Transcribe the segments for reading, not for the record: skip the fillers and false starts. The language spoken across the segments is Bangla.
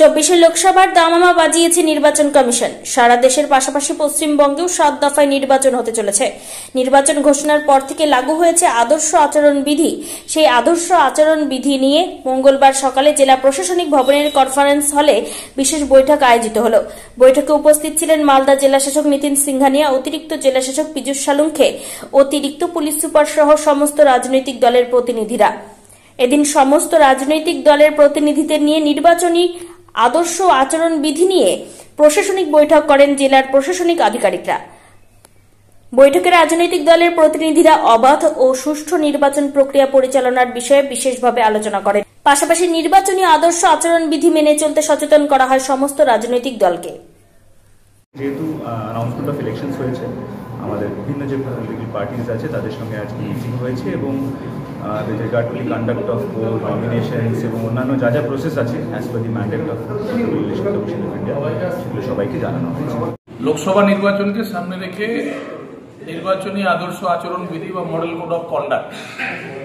24 লোকসভার দামামা বাজিয়েছে নির্বাচন কমিশন। সারা দেশের পাশাপাশি পশ্চিমবঙ্গেও 7 দফায় নির্বাচন হতে চলেছে। নির্বাচন ঘোষণার পর থেকে লাগু হয়েছে আদর্শ আচরণ বিধি। সেই আদর্শ আচরণ বিধি নিয়ে মঙ্গলবার সকালে জেলা প্রশাসনিক ভবনের কনফারেন্স হলে বিশেষ বৈঠক আয়োজিত হলো। বৈঠকে উপস্থিত ছিলেন মালদা জেলা শাসক নিতিন সিংহানিয়া, অতিরিক্ত জেলা শাসক পীযূষ সালুঙ্খে, অতিরিক্ত পুলিশ সুপার সহ সমস্ত রাজনৈতিক দলের প্রতিনিধিরা। এদিন সমস্ত রাজনৈতিক দলের প্রতিনিধিদের নিয়ে নির্বাচনী আদর্শ আচরণ বিধি নিয়ে প্রশাসনিক বৈঠক করেন জেলার প্রশাসনিক আধিকারিকরা। বৈঠকে রাজনৈতিক দলের প্রতিনিধিরা অবাধ ও সুষ্ঠু নির্বাচন প্রক্রিয়া পরিচালনার বিষয়ে বিশেষভাবে আলোচনা করেন। পাশাপাশি নির্বাচনী আদর্শ আচরণ বিধি মেনে চলতে সচেতন করা হয় সমস্ত রাজনৈতিক দলকে। যেহেতু অ্যানাউন্সমেন্ট অফ ইলেকশনস হয়েছে, আমাদের বিভিন্ন যে পলিটিক্যাল পার্টিজ আছে তাদের সঙ্গে আজকে মিটিং হয়েছে এবং with regard to the conduct of poll, nominations এবং অন্যান্য যা যা প্রসেস আছে as per the mandate of election commission of India সেগুলো সবাইকে জানানো হয়েছে। লোকসভা নির্বাচনকে সামনে রেখে নির্বাচনী আদর্শ আচরণ বিধি বা মডেল কোড অফ কন্ডাক্ট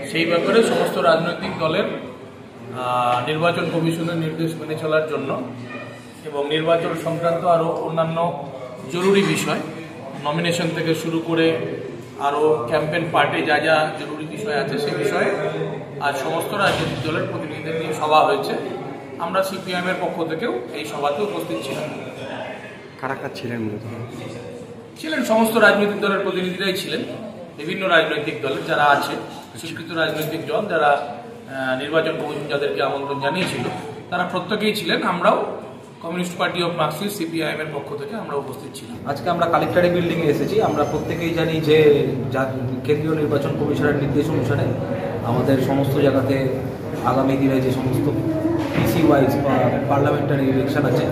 সেই ব্যাপারে সমস্ত রাজনৈতিক দলের নির্বাচন কমিশনের নির্দেশ মেনে চলার জন্য এবং নির্বাচন সংক্রান্ত আরও অন্যান্য জরুরি বিষয়, নমিনেশন থেকে শুরু করে আরও ক্যাম্পেইন পার্টে যা যা জরুরি বিষয় আছে সেই বিষয়ে আজ সমস্ত রাজনৈতিক দলের প্রতিনিধিদের নিয়ে সভা হয়েছে। আমরা সিপিআইএম এর পক্ষ থেকেও এই সভাতে উপস্থিত ছিলাম। কারা কারা ছিলেন? ছিলেন সমস্ত রাজনৈতিক দলের প্রতিনিধিরাই ছিলেন, বিভিন্ন রাজনৈতিক দলের যারা আছে, স্বীকৃত রাজনৈতিক দল যারা নির্বাচন কমিশন যাদেরকে আমন্ত্রণ জানিয়েছিল তারা প্রত্যেকেই ছিলেন। আমরাও communist party of Marxist CPIM এর পক্ষ থেকে আমরা উপস্থিত ছিলাম। আজকে আমরা কালেক্টরেট বিল্ডিং এ এসেছি। আমরা প্রত্যেকেই জানি যে কেন্দ্রীয় নির্বাচন কমিশনের নির্দেশ অনুসারে আমাদের সমস্ত জায়গাতে আগামী দিনে যে সমস্ত পিসি ওয়াইজ বা পার্লামেন্টারি ইলেকশন আছে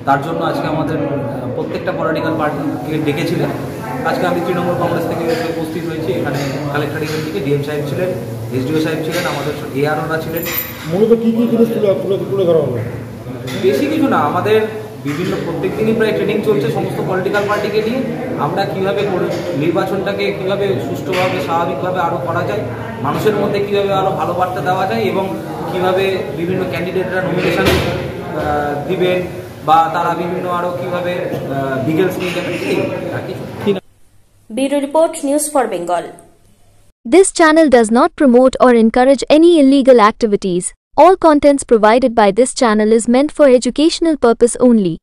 তার জন্য আজকে আমাদের প্রত্যেকটা পলিটিক্যাল পার্টিকে ডেকেছিলেন। আজকে আমি তৃণমূল কংগ্রেস থেকে উপস্থিত হয়েছি। এখানে কালেক্টরেট বিল্ডিংয়ে ডিএম সাহেব ছিলেন, এসডিও সাহেব ছিলেন, আমাদের এআরওরা ছিলেন। মূলত কী কী জিনিস তুলে ধরা হলো? বেশি কিছু না, আমাদের বিভিন্ন প্রত্যেক দিনই প্রায় ট্রেনিং চলছে সমস্ত পলিটিক্যাল পার্টিকে নিয়ে। আমরা কীভাবে নির্বাচনটাকে কীভাবে সুষ্ঠুভাবে স্বাভাবিকভাবে আরও করা যায়, মানুষের মধ্যে কীভাবে আরও ভালো বার্তা দেওয়া যায় এবং কীভাবে বিভিন্ন ক্যান্ডিডেটরা নমিনেশন দিবেন বা তারা বিভিন্ন আরও কীভাবে ডিটেলস নিয়ে যাবেন। Bureau report, news for Bengal. This channel does not promote or encourage any illegal activities. All contents provided by this channel is meant for educational purpose only.